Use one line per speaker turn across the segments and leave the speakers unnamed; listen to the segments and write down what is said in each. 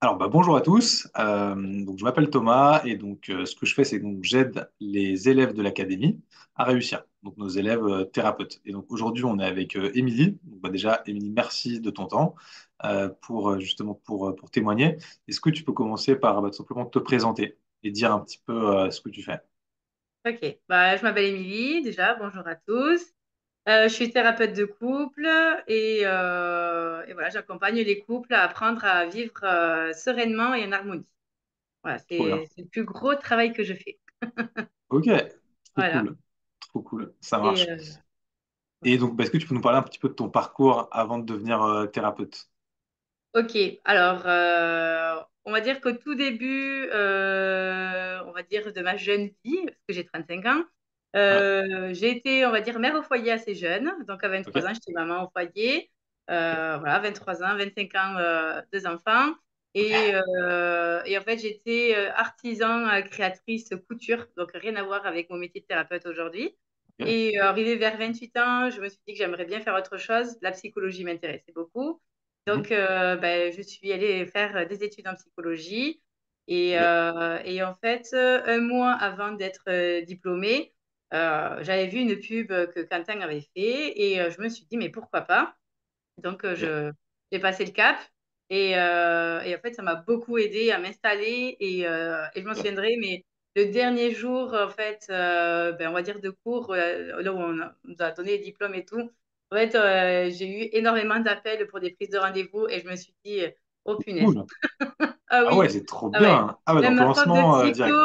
Alors, bonjour à tous. Donc, je m'appelle Thomas et donc ce que je fais, c'est donc j'aide les élèves de l'académie à réussir. Donc, nos élèves thérapeutes. Et donc, aujourd'hui, on est avec Émilie. Donc, déjà, Émilie, merci de ton temps pour justement pour témoigner. Est-ce que tu peux commencer par tout simplement te présenter et dire un petit peu ce que tu fais?
Ok, je m'appelle Émilie, déjà, bonjour à tous. Je suis thérapeute de couple et voilà, j'accompagne les couples à apprendre à vivre sereinement et en harmonie. Voilà,
Trop bien.
c'est le plus gros travail que je fais.
Ok, trop
Voilà.
cool. Trop cool. Ça
Et,
marche.
euh,
Et
voilà.
donc, est-ce que tu peux nous parler un petit peu de ton parcours avant de devenir thérapeute?
Ok, alors, on va dire qu'au tout début, on va dire de ma jeune vie, parce que j'ai 35 ans,
Ouais,
j'ai été, on va dire, mère au foyer assez jeune. Donc, à
ok.
23 ans, j'étais maman au foyer.
Ok.
Voilà, 23 ans, 25 ans, deux enfants. Et en fait, j'étais artisan, créatrice couture, donc rien à voir avec mon métier de thérapeute aujourd'hui.
Ok.
Et arrivé vers 28 ans, je me suis dit que j'aimerais bien faire autre chose. La psychologie m'intéressait beaucoup. Donc,
Mhm.
je suis allée faire des études en psychologie.
Ok.
Et en fait, un mois avant d'être diplômée, j'avais vu une pub que Quentin avait fait et je me suis dit, mais pourquoi pas? Donc,
Ok.
j'ai passé le cap et en fait, ça m'a beaucoup aidé à m'installer et je m'en
Ok.
souviendrai, mais le dernier jour, en fait, on va dire de cours, là où on nous a donné les diplômes et tout, en fait, j'ai eu énormément d'appels pour des prises de rendez-vous et je me suis dit, oh punaise.
Cool.
Ah
Ah ouais,
oui,
c'est trop
ah ouais.
bien. Ah ouais,
Même
donc lancement direct.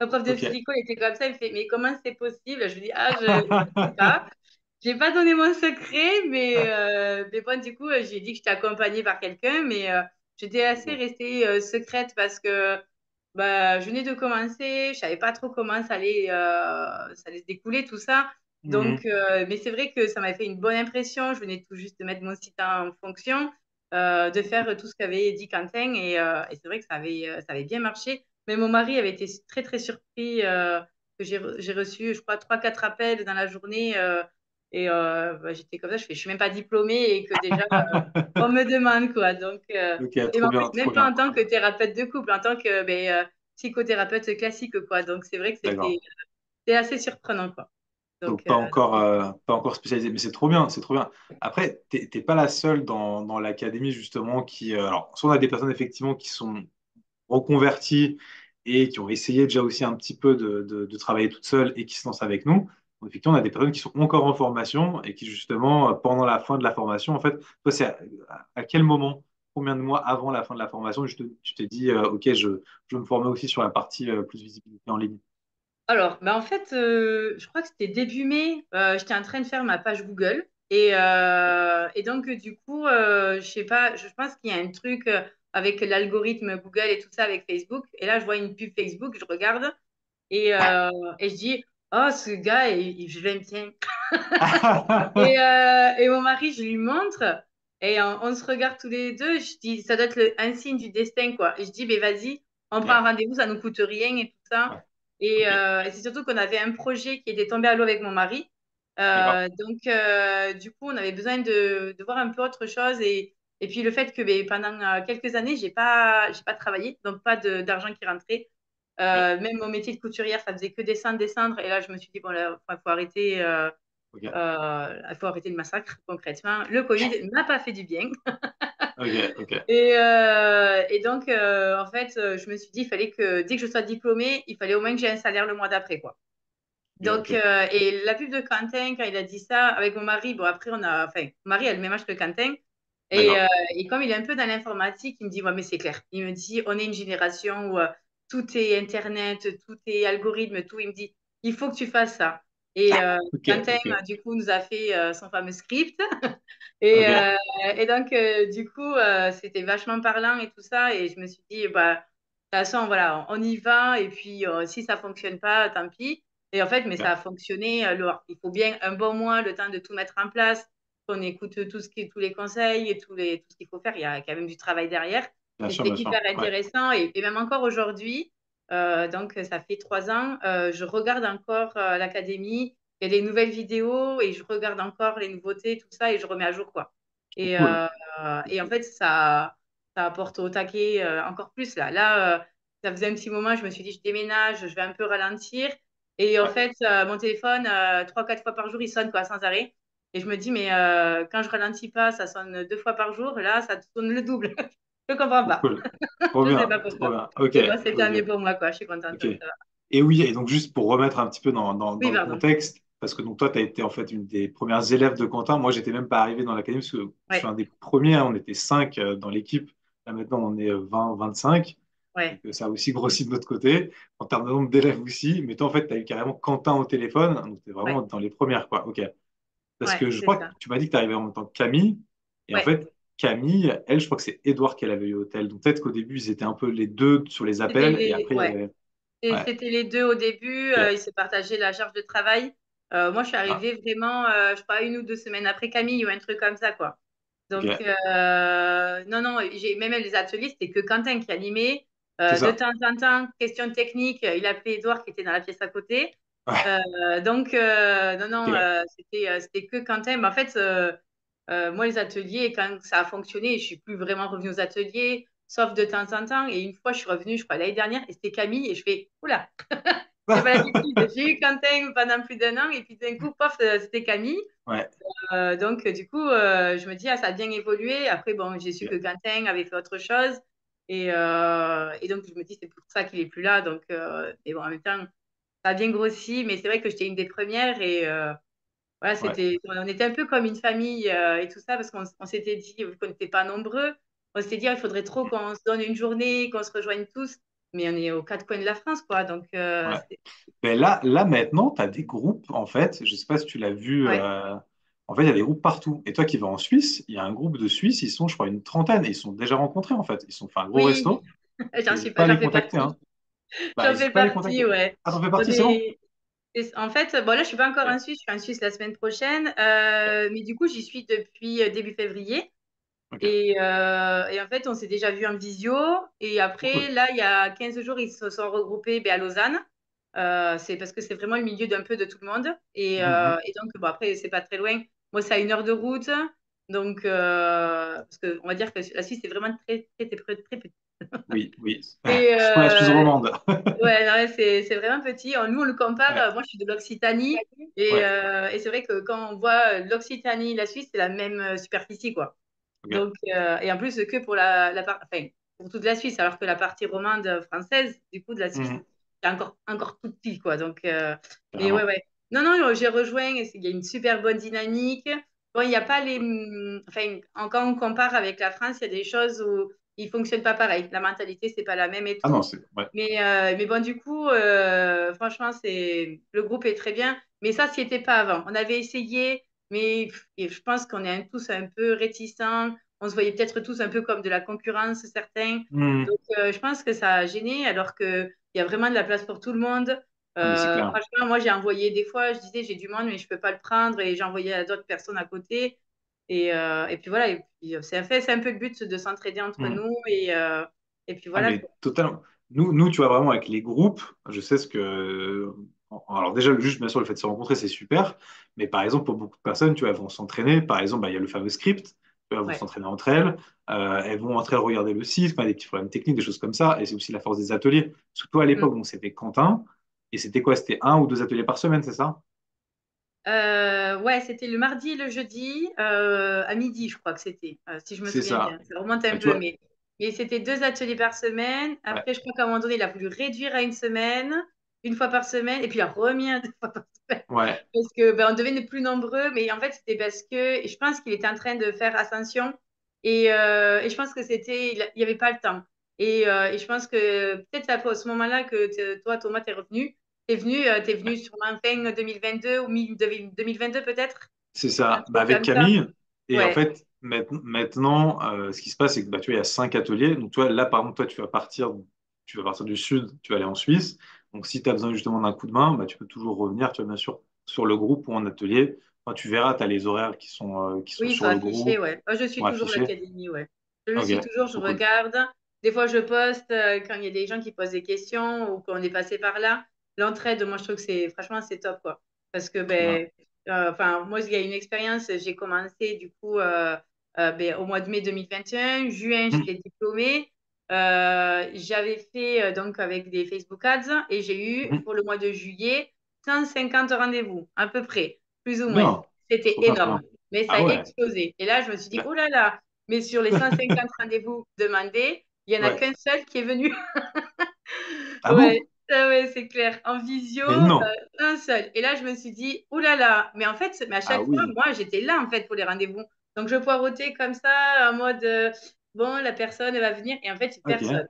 ma prof de
Ok.
psycho, elle était comme ça, elle me fait, mais comment c'est possible? Je lui dis, je sais pas. J'ai pas donné mon secret, mais bon, du coup, j'ai dit que j'étais accompagnée par quelqu'un, mais j'étais assez
Ok.
restée secrète parce que je venais de commencer, je savais pas trop comment ça allait se découler tout ça.
Mhm.
Donc, mais c'est vrai que ça m'a fait une bonne impression. Je venais tout juste de mettre mon site en fonction, de faire tout ce qu'avait dit Quentin, et c'est vrai que ça avait bien marché. Mais mon mari avait été très très surpris que j'ai reçu, je crois, trois quatre appels dans la journée. J'étais comme ça, je suis même pas diplômée et que déjà, on me demande quoi. Donc,
Ok,
et
trop
en
bien,
plus,
trop
même pas
bien.
en tant que thérapeute de couple, en tant que psychothérapeute classique, quoi. Donc, c'est vrai que
D'accord.
c'était assez surprenant, quoi. Donc,
Donc pas encore spécialisé, mais c'est trop bien, c'est trop bien. Après, t'es pas la seule dans l'académie justement qui, alors, soit on a des personnes effectivement qui sont reconverties et qui ont essayé déjà aussi un petit peu de travailler toutes seules et qui se lancent avec nous. Donc, effectivement, on a des personnes qui sont encore en formation et qui justement, pendant la fin de la formation, en fait, toi, c'est à quel moment, combien de mois avant la fin de la formation, tu t'es dit, OK, je veux me former aussi sur la partie plus visibilité en ligne.
alors, en fait, je crois que c'était début mai, j'étais en train de faire ma page Google. Et donc, du coup, je sais pas, je pense qu'il y a un truc avec l'algorithme Google et tout ça avec Facebook. Et là, je vois une pub Facebook, je regarde et je dis, oh, ce gars, je l'aime bien. Et mon mari, je lui montre et on se regarde tous les deux. Je dis, ça doit être un signe du destin, quoi. Et je dis, mais vas-y, on prend un
Ok,
rendez-vous, ça nous coûte rien et tout ça.
ouais, ok,
Et c'est surtout qu'on avait un projet qui était tombé à l'eau avec mon mari.
d'accord.
Donc, du coup, on avait besoin de voir un peu autre chose. Et puis, le fait que pendant quelques années, j'ai pas travaillé, donc pas d'argent qui rentrait.
Ouais,
Même mon métier de couturière, ça faisait que descendre, descendre. Et là, je me suis dit, bon, là, il faut arrêter.
ok,
Il faut arrêter le massacre, concrètement. Le Covid n'a pas fait du bien.
ok, ok,
Et donc, en fait, je me suis dit, il fallait que dès que je sois diplômée, il fallait au moins que j'ai un salaire le mois d'après, quoi.
ok,
Donc,
ok.
et la pub de Quentin, quand il a dit ça, avec mon mari, bon, après, enfin, mon mari a le même âge que Quentin. Et,
D'accord.
euh, et comme il est un peu dans l'informatique, il me dit, ouais, mais c'est clair. Il me dit, on est une génération où tout est Internet, tout est algorithme, tout. Il me dit, il faut que tu fasses ça. Et
Ok,
Quentin,
ok,
du coup, nous a fait son fameux script. Et,
ok.
euh, et donc, du coup, c'était vachement parlant et tout ça. Et je me suis dit, de toute façon, voilà, on y va. Et puis, si ça fonctionne pas, tant pis. Et en fait, mais ça
Ok.
a fonctionné. Alors, il faut bien un bon mois, le temps de tout mettre en place, qu'on écoute tous les conseils et tout ce qu'il faut faire. Il y a quand même du travail derrière. Mais c'était
Bien
hyper
sûr. Ouais.
intéressant. Et même encore aujourd'hui, donc ça fait 3 ans, je regarde encore l'académie. Il y a des nouvelles vidéos et je regarde encore les nouveautés, tout ça, et je remets à jour, quoi.
Trop
Et,
cool.
euh,
Trop
et en
cool.
fait, ça. ça apporte au taquet encore plus là. Là, ça faisait un petit moment, je me suis dit, je déménage, je vais un peu ralentir. Et en
Ouais,
fait, mon téléphone, 3, 4 fois par jour, il sonne quoi, sans arrêt. Et je me dis, mais quand je ralentis pas, ça sonne 2 fois par jour. Là, ça sonne le double. Je comprends pas.
cool. Trop
Je sais
bien,
pas
trop
pourquoi.
bien. Ok,
Et bon, c'est tant
ok,
mieux pour moi, quoi. Je suis contente.
ok. Et oui, et donc juste pour remettre un petit peu dans
Oui,
le
pardon.
contexte, parce que donc toi, tu as été en fait une des premières élèves de Quentin. Moi, j'étais même pas arrivé dans l'académie parce que je suis
Ouais,
un des premiers, hein, on était 5 dans l'équipe. Là maintenant, on est 20, 25. Donc
ouais,
ça a aussi grossi de notre côté, en termes de nombre d'élèves aussi. Mais toi, en fait, tu as eu carrément Quentin au téléphone, donc tu es vraiment
ouais,
dans les premières, quoi. Ok. Parce
ouais,
que je
c'est
crois que
ça.
tu m'as dit que tu arrivais en même temps que Camille. Et en
Ouais.
fait, Camille, elle, je crois que c'est Edouard qu'elle avait eu au tel. Donc peut-être qu'au début, ils étaient un peu les deux sur les
C'était
appels. Et après, il y
ouais.
avait.
Et
Ouais,
c'était les deux au début.
ok.
Ils se partageaient la charge de travail. Moi, je suis
Ah,
arrivée vraiment, je crois, 1 ou 2 semaines après Camille ou un truc comme ça, quoi. Donc,
ok.
non, non, même les ateliers, c'était que Quentin qui animait.
C'est
De
ça.
temps en temps, question technique, il appelait Edouard qui était dans la pièce à côté.
Ouais,
Donc, non, non,
ok.
c'était que Quentin. Mais en fait, moi, les ateliers, quand ça a fonctionné, je suis plus vraiment revenue aux ateliers, sauf de temps en temps. Et une fois, je suis revenue, je crois, l'année dernière, et c'était Camille, et je fais, oula, j'ai pas l'habitude. J'ai eu Quentin pendant plus d'un an, et puis d'un coup, pof, c'était Camille.
Ouais,
Donc, du coup, je me dis, ah, ça a bien évolué. Après, bon, j'ai su
ok.
que Quentin avait fait autre chose. Et donc, je me dis, c'est pour ça qu'il est plus là. Donc, et bon, en même temps, ça a bien grossi, mais c'est vrai que j'étais une des premières. Et voilà,
Ouais.
on était un peu comme une famille et tout ça, parce qu'on s'était dit, vu qu'on n'était pas nombreux, on s'était dit, ah, il faudrait trop qu'on se donne une journée, qu'on se rejoigne tous. Mais on est aux 4 coins de la France, quoi. Donc,
Ouais. Ben là maintenant, tu as des groupes, en fait. Je sais pas si tu l'as vu.
ouais.
En fait, il y a des groupes partout. Et toi qui vas en Suisse, il y a un groupe de Suisses, ils sont, je crois, une trentaine. Et ils sont déjà rencontrés, en fait. Ils sont fait un gros
Oui,
resto. N'hésite pas à
j'en
les
fais
contacter, hein.
partie.
Bah,
J'en
n'hésite
fais
pas à les
partie,
contacter.
ouais.
Ah, t'en fais
On
partie, c'est bon?
est, En fait, bon là, je suis pas encore en
Ok.
Suisse, je suis en Suisse la semaine prochaine, mais du coup, j'y suis depuis début février.
Ok.
Et en fait, on s'est déjà vu en visio. Et
Trop
après,
cool.
là, il y a 15 jours, ils se sont regroupés ben, à Lausanne. C'est parce que c'est vraiment le milieu d'un peu de tout le monde.
Mhm.
Et donc, bon, après, c'est pas très loin. Moi, c'est à 1 heure de route. Donc, parce que, on va dire que la Suisse est vraiment très, très, très, très, très petite.
Oui, oui.
Et,
Je prends la Suisse romande.
ouais, non, ouais, c'est vraiment petit. Nous, on le compare.
Ouais.
Moi, je suis de l'Occitanie.
Ouais.
Et c'est vrai que quand on voit l'Occitanie et la Suisse, c'est la même superficie, quoi.
Ok.
Donc, et en plus, que pour enfin, pour toute la Suisse, alors que la partie romande française, du coup, de la Suisse,
Mhm.
c'est encore tout petit, quoi. Donc, mais ouais,
Carrément.
ouais. Non, non, j'ai rejoint. Il y a une super bonne dynamique. Bon, il n'y a pas enfin, quand on compare avec la France, il y a des choses où ils ne fonctionnent pas pareil. La mentalité, c'est pas la même et
Ah non,
tout.
c'est. Ouais.
Mais bon, du coup, franchement, le groupe est très bien. Mais ça, s'y était pas avant. On avait essayé, mais et je pense qu'on est tous un peu réticents. On se voyait peut-être tous un peu comme de la concurrence, certains.
Mhm.
Donc, je pense que ça a gêné, alors qu'il y a vraiment de la place pour tout le monde.
Ah, mais c'est clair.
Franchement, moi, j'ai envoyé des fois, je disais, j'ai du monde, mais je peux pas le prendre. Et j'ai envoyé à d'autres personnes à côté. Et puis voilà, et puis, c'est un peu le but de s'entraider entre
Mhm.
nous. Et puis
Ah,
voilà,
mais
quoi.
totalement. Nous, tu vois, vraiment, avec les groupes, je sais ce que. Alors, déjà, juste, bien sûr, le fait de se rencontrer, c'est super. Mais par exemple, pour beaucoup de personnes, tu vois, elles vont s'entraîner. Par exemple, bah, il y a le fameux script. Tu vois, elles vont
Ouais.
s'entraîner entre elles. Elles vont entre elles regarder le site, quand il y a des petits problèmes techniques, des choses comme ça. Et c'est aussi la force des ateliers. Surtout à
Mm.
l'époque, donc c'était Quentin. Et c'était quoi? C'était un ou deux ateliers par semaine, c'est ça?
Ouais, c'était le mardi et le jeudi, à midi, je crois que c'était, si je me
C'est
souviens
ça.
bien. Ça remonte un
Bah, tu
peu,
vois,
mais c'était 2 ateliers par semaine.
ouais.
Après, je crois qu'à un moment donné, il a voulu réduire à une semaine, une fois par semaine, et puis il a remis à 2 fois par semaine.
Ouais.
Parce que ben, on devenait plus nombreux, mais en fait, c'était parce que et je pense qu'il était en train de faire Ascension, et je pense que il n'y avait pas le temps. Et je pense que peut-être c'est à ce moment-là que toi, Thomas, t'es revenu. T'es venu sûrement fin 2022 ou mi-2022 peut-être?
C'est
Un
ça, bah,
truc
avec
comme ça?
Camille. Et en
Ouais.
fait, maintenant, ce qui se passe, c'est que bah, tu vois, il y a 5 ateliers. Donc, toi, là, par exemple, toi, tu vas partir du sud, tu vas aller en Suisse. Donc, si tu as besoin justement d'un coup de main, bah, tu peux toujours revenir, tu vois, bien sûr, sur le groupe ou en atelier. Enfin, tu verras, tu as les horaires qui sont
Oui, ils sont
sur le
affichés,
groupe,
ouais. Moi, je
qui sont
suis toujours
affichés.
l'académie, ouais. Je le
Ok,
suis toujours, je
trop cool.
regarde. Des fois, je poste quand il y a des gens qui posent des questions ou qu'on est passé par là. L'entraide, moi, je trouve que franchement, c'est top, quoi. Parce que,
Trop bien.
ben, enfin, moi, il y a une expérience, j'ai commencé, du coup, au mois de mai 2021. Juin,
Mhm.
j'étais diplômée. J'avais fait donc avec des Facebook Ads et j'ai eu
Mhm.
pour le mois de juillet 150 rendez-vous, à peu près, plus ou moins.
Bien,
C'était
trop bien, trop
énorme,
bien.
mais ça a
Ah ouais.
explosé. Et là, je me suis dit,
Bah,
oh là là, mais sur les 150 rendez-vous demandés, il n'y en a
ouais.
qu'un seul qui est venu.
Ah
Ouais,
bon?
ouais, c'est clair. En visio,
Mais non.
un seul. Et là, je me suis dit, ouh là là, mais en fait, mais à
Ah
chaque fois,
oui.
moi, j'étais là, en fait, pour les rendez-vous. Donc, je poireautais comme ça, en mode, bon, la personne, elle va venir. Et en fait,
Ok,
personne.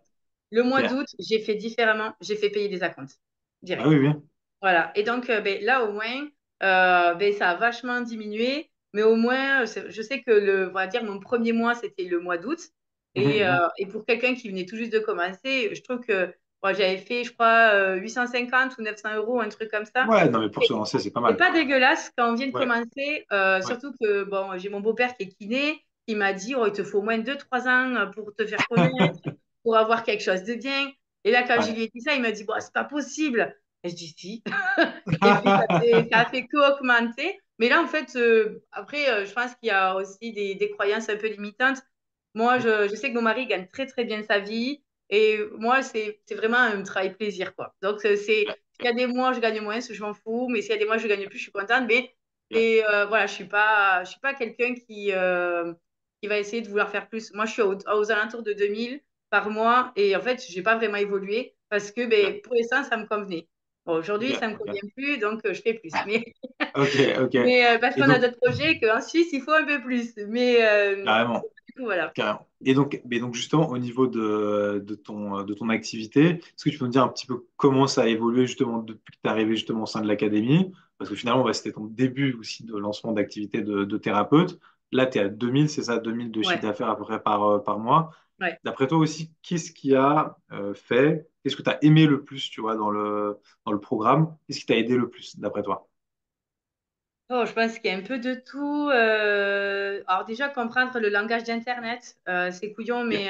Le mois
ok.
d'août, j'ai fait différemment. J'ai fait payer des acomptes,
Ah
direct.
oui, oui.
Voilà. Et donc, ben, là, au moins, ça a vachement diminué. Mais au moins, je sais que on va dire, mon premier mois, c'était le mois d'août.
Mhm, mhm.
Et pour quelqu'un qui venait tout juste de commencer, je trouve que moi, j'avais fait, je crois, 850 ou 900 euros, un truc comme ça.
Ouais, non, mais pour
Et
se lancer, c'est pas
c'est
mal.
pas dégueulasse quand on vient de
Ouais,
commencer,
ouais,
surtout que bon, j'ai mon beau-père qui est kiné, qui m'a dit, oh, il te faut au moins 2, 3 ans pour te faire connaître, pour avoir quelque chose de bien. Et là, quand je
ouais.
lui ai dit ça, il m'a dit, bon, c'est pas possible. Et je dis, si. Et puis, ça a fait qu'augmenter. Mais là, en fait, après, je pense qu'il y a aussi des croyances un peu limitantes. Moi, je sais que mon mari gagne très, très bien sa vie. Et moi, c'est vraiment un travail plaisir, quoi. Donc, s'il y a des mois, je gagne moins, je m'en fous. Mais s'il y a des mois, je gagne plus, je suis contente. Mais
Ok.
voilà, je suis pas quelqu'un qui va essayer de vouloir faire plus. Moi, je suis aux alentours de 2000 par mois. Et en fait, j'ai pas vraiment évolué parce que
Ok,
ben, pour l'instant, ça me convenait. Bon,
ok,
aujourd'hui, ça me
ok.
convient plus, donc je fais plus.
Ok, ok.
Mais parce
Et
qu'on a
donc,
d'autres projets qu'en Suisse, il faut un peu plus.
carrément.
Du coup, voilà.
Carrément. Et donc, mais donc justement, au niveau de ton activité, est-ce que tu peux me dire un petit peu comment ça a évolué justement depuis que tu es arrivé justement au sein de l'académie? Parce que finalement, bah, c'était ton début aussi de lancement d'activité de thérapeute. Là, tu es à 2000, c'est ça, 2000 de chiffre
Ouais,
d'affaires à peu près par mois.
ouais.
D'après toi aussi, qu'est-ce qui a fait, qu'est-ce que tu as aimé le plus, tu vois, dans le programme? Qu'est-ce qui t'a aidé le plus, d'après toi?
Oh, je pense qu'il y a un peu de tout. Alors déjà, comprendre le langage d'Internet, c'est couillon,
Ok.
mais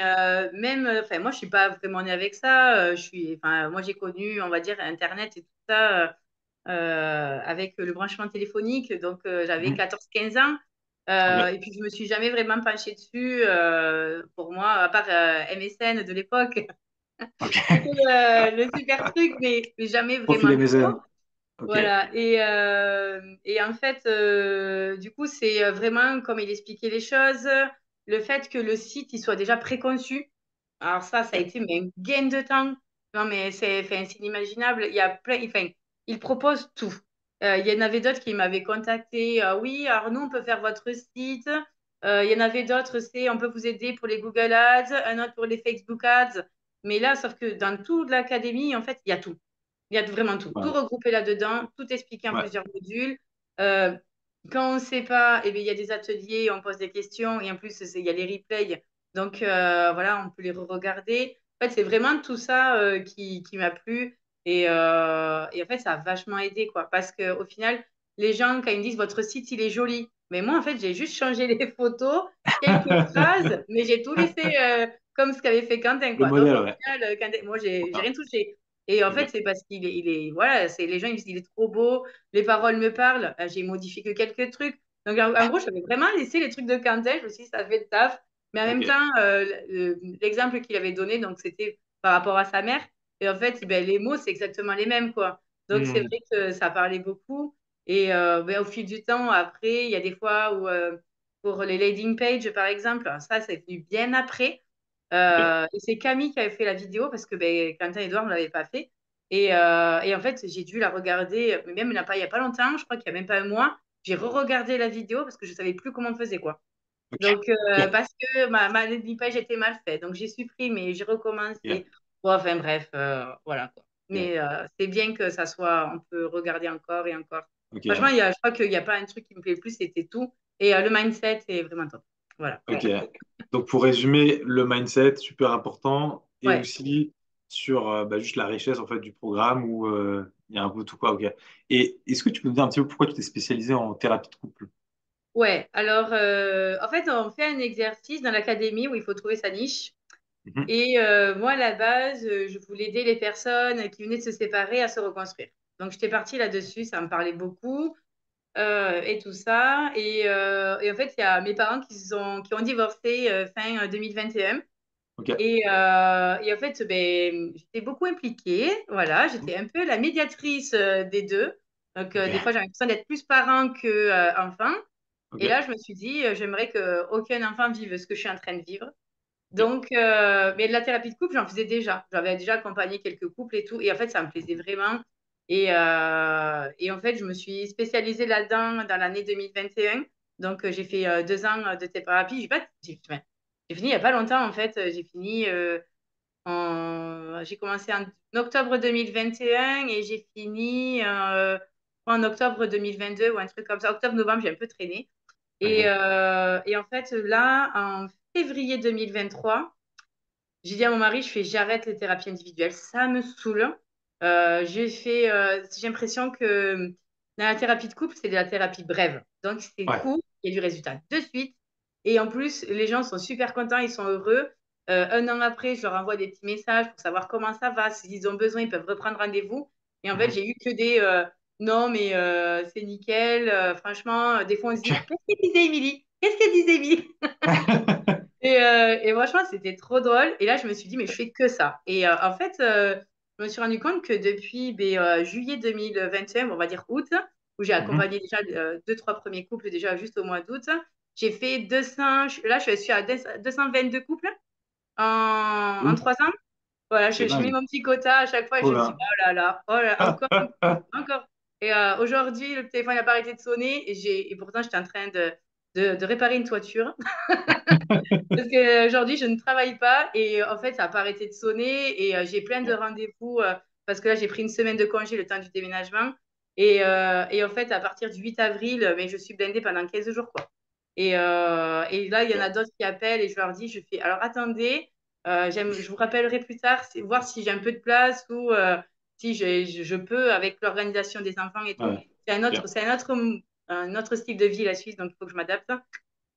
même, enfin, moi, je suis pas vraiment née avec ça. Enfin, moi, j'ai connu, on va dire, Internet et tout ça avec le branchement téléphonique. Donc, j'avais
Mhm.
14, 15 ans.
Ok.
Et puis, je me suis jamais vraiment penchée dessus. Pour moi, à part MSN de l'époque,
Ok.
c'était le super truc, mais jamais
Profil
vraiment
MSN.
trop.
Ok.
Voilà. Et en fait, du coup, c'est vraiment comme il expliquait les choses, le fait que le site il soit déjà préconçu. Alors ça a
Ok.
été mais un gain de temps. Non, mais enfin, c'est inimaginable. Il y a plein, enfin, il propose tout. Il y en avait d'autres qui m'avaient contacté. Oui, alors nous, on peut faire votre site. Il y en avait d'autres, c'est on peut vous aider pour les Google Ads, un autre pour les Facebook Ads. Mais là, sauf que dans toute l'académie, en fait, il y a tout. Il y a vraiment tout. Tout
Ouais.
regroupé là-dedans, tout expliqué en
Ouais.
plusieurs modules. Euh, Quand on ne sait pas, eh bien, il y a des ateliers, on pose des questions et en plus, il y a les replays. Donc, voilà, on peut les re-regarder. En fait, c'est vraiment tout ça qui m'a plu. Et en fait, ça a vachement aidé, quoi. Parce qu'au final, les gens, quand ils me disent votre site, il est joli. Mais moi, en fait, j'ai juste changé les photos, quelques phrases, mais j'ai tout laissé comme ce qu'avait fait Quentin,
Le
quoi. Donc,
modèle,
au
ouais.
final, Quentin, moi,
Trop
j'ai
bien.
rien touché. Et en fait,
Ok.
c'est parce voilà, c'est les gens, ils disent, il est trop beau, les paroles me parlent. J'ai modifié que quelques trucs. Donc, en gros, j'avais vraiment laissé les trucs de Quentin. Je me suis dit, ça fait le taf. Mais en même
Ok.
temps, l'exemple qu'il avait donné, donc c'était par rapport à sa mère. Et en fait, ben, les mots, c'est exactement les mêmes, quoi. Donc, c'est
Hmm.
vrai que ça parlait beaucoup. Et ben, au fil du temps, après, il y a des fois où, pour les landing pages, par exemple, ça, c'est venu bien après.
Ok.
Et c'est Camille qui avait fait la vidéo parce que ben, Quentin et Edouard ne l'avaient pas fait. Et en fait, j'ai dû la regarder, mais même il y a pas longtemps, je crois qu'il y a même pas un mois, j'ai re-regardé la vidéo parce que je savais plus comment on faisait quoi.
Ok.
Donc,
Ok.
parce que ma landing page était mal faite. Donc, j'ai supprimé, j'ai recommencé.
Ok.
Bon, enfin, bref, voilà quoi.
Ok.
Mais c'est bien que ça soit, on peut regarder encore et encore. Franchement,
Ok.
je crois qu'il n'y a pas un truc qui me plaît le plus, c'était tout. Et le mindset est vraiment top. Voilà.
Ok. Donc, pour résumer, le mindset, super important, et
Ouais.
aussi sur bah, juste la richesse en fait du programme où il y a un peu tout quoi. Ok. Et est-ce que tu peux me dire un petit peu pourquoi tu t'es spécialisé en thérapie de couple?
Ouais, alors en fait, on fait un exercice dans l'académie où il faut trouver sa niche.
Mhm.
Et moi, à la base, je voulais aider les personnes qui venaient de se séparer à se reconstruire. Donc, j'étais partie là-dessus, ça me parlait beaucoup. et tout ça. Et en fait, il y a mes parents qui ont divorcé fin 2021.
Ok.
Et en fait, ben, j'étais beaucoup impliquée. Voilà, j'étais un peu la médiatrice des deux. Donc,
Ok.
des fois, j'avais l'impression d'être plus parent que enfant.
Ok.
Et là, je me suis dit, j'aimerais qu'aucun enfant vive ce que je suis en train de vivre.
Ok.
Donc, mais de la thérapie de couple, j'en faisais déjà. J'avais déjà accompagné quelques couples et tout. Et en fait, ça me plaisait vraiment. Et en fait, je me suis spécialisée là-dedans dans l'année 2021. Donc, j'ai fait 2 ans de thérapie. Enfin, j'ai fini il n'y a pas longtemps, en fait. J'ai fini j'ai commencé en octobre 2021 et j'ai fini en octobre 2022 ou un truc comme ça. Octobre-novembre, j'ai un peu traîné.
Ok.
Et en fait, là, en février 2023, j'ai dit à mon mari, j'arrête les thérapies individuelles, ça me saoule. J'ai l'impression que dans la thérapie de couple, c'est de la thérapie brève. Donc, c'est
Ouais.
court, il y a du résultat de suite. Et en plus, les gens sont super contents, ils sont heureux. 1 an après, je leur envoie des petits messages pour savoir comment ça va. S'ils ont besoin, ils peuvent reprendre rendez-vous. Et en fait,
Mhm.
j'ai eu que des non, mais c'est nickel. Franchement, des fois, on se dit,
Ok.
qu'est-ce que disait Émilie? Qu'est-ce que disait Émilie? Et franchement, c'était trop drôle. Et là, je me suis dit, mais je fais que ça. Et en fait, je me suis rendu compte que depuis juillet 2021, on va dire août, où j'ai
Mhm.
accompagné déjà deux, trois premiers couples déjà juste au mois d'août, j'ai fait 200, là, je suis à 222 couples en
Cool.
3 ans. Voilà,
C'est
je mets
dingue.
mon petit quota à chaque fois et
Trop
je me dis,
bien.
oh là là, encore un coup, encore. Et aujourd'hui, le téléphone n'a pas arrêté de sonner et pourtant, j'étais en train de réparer une toiture. Parce qu'aujourd'hui, je ne travaille pas et en fait, ça n'a pas arrêté de sonner et j'ai plein de
Ok.
rendez-vous parce que là, j'ai pris une semaine de congé le temps du déménagement. Et en fait, à partir du 8 avril, mais je suis blindée pendant 15 jours, quoi. Et là, il y en a
Ok.
d'autres qui appellent et je leur dis, alors attendez, je vous rappellerai plus tard, voir si j'ai un peu de place ou si je peux avec l'organisation des enfants et tout.
Ouais. Ok.
Un autre style de vie, la Suisse, donc il faut que je m'adapte.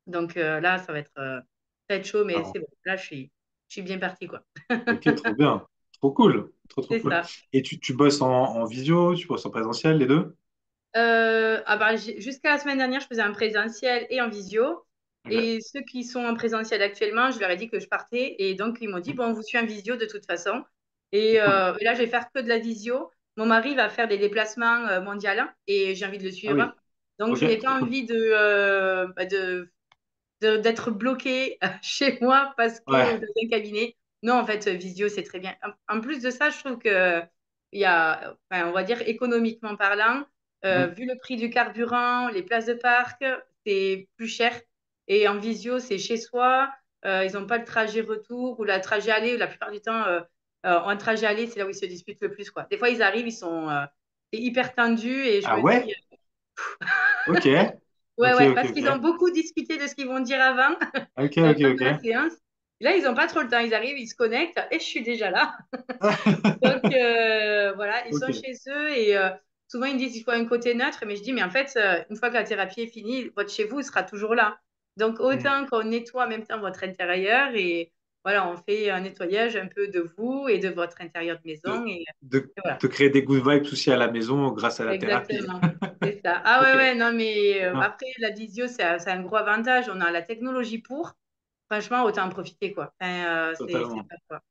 Donc là, ça va être chaud, mais
Ah,
c'est bon. Là, je suis bien partie, quoi.
ok, trop bien. Trop cool. Trop, trop
C'est
cool.
ça.
Et tu bosses en visio, tu bosses en présentiel, les deux?
Bah, jusqu'à la semaine dernière, je faisais en présentiel et en visio.
Ok.
Et ceux qui sont en présentiel actuellement, je leur ai dit que je partais. Et donc, ils m'ont dit, bon, on vous suit en visio de toute façon.
Trop cool.
Et là, je vais faire que de la visio. Mon mari va faire des déplacements mondiaux et j'ai envie de le
Ah
suivre.
oui.
Donc, je
Ok,
n'ai pas
trop cool.
envie d'être bloquée chez moi parce que ou
Ouais.
dans un cabinet. Non, en fait, visio, c'est très bien. En plus de ça, je trouve que il y a, enfin, on va dire économiquement parlant,
Mhm.
vu le prix du carburant, les places de parc, c'est plus cher. Et en visio, c'est chez soi. Ils n'ont pas le trajet retour ou le trajet aller. La plupart du temps, un trajet aller, c'est là où ils se disputent le plus, quoi. Des fois, ils arrivent, c'est hyper tendu et je
Ah
me dis,
ouais? Ok.
ouais,
Ok,
ouais,
ok,
parce qu'ils ont
ok.
beaucoup discuté de ce qu'ils vont dire avant,
Ok, ok,
pendant la
ok.
séance. Là, ils n'ont pas trop le temps. Ils arrivent, ils se connectent et je suis déjà là. Donc, voilà, ils
Ok.
sont chez eux et souvent, ils me disent qu'il faut un côté neutre. Mais je dis, mais en fait, une fois que la thérapie est finie, votre chez vous sera toujours là. Donc,
Hmm.
autant qu'on nettoie en même temps votre intérieur et voilà, on fait un nettoyage un peu de vous et de votre intérieur de maison. Et voilà.
De créer des good vibes aussi à la maison grâce à la thérapie.
Exactement, c'est ça. Ah ouais,
Ok.
ouais, non, mais
Bien.
après, la visio, c'est un gros avantage. On a la technologie pour. Franchement, autant en profiter, quoi. Enfin, c'est
Totalement.
ça, quoi.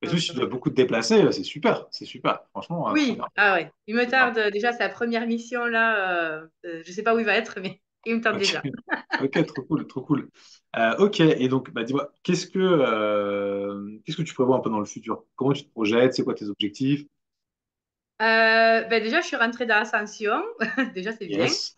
Et tout,
Donc,
si tu dois beaucoup te déplacer, c'est super. C'est super. Franchement, trop
oui,
bien.
ah ouais. Il me
Trop bien.
tarde déjà sa première mission, là. Je sais pas où il va être, mais il me tarde
Ok.
déjà.
Ok, trop cool, trop cool. Ok, et donc, bah, dis-moi, qu'est-ce que tu prévois un peu dans le futur? Comment tu te projettes? C'est quoi tes objectifs?
Ben déjà, je suis rentrée dans l'ascension. Déjà, c'est bien.
Yes.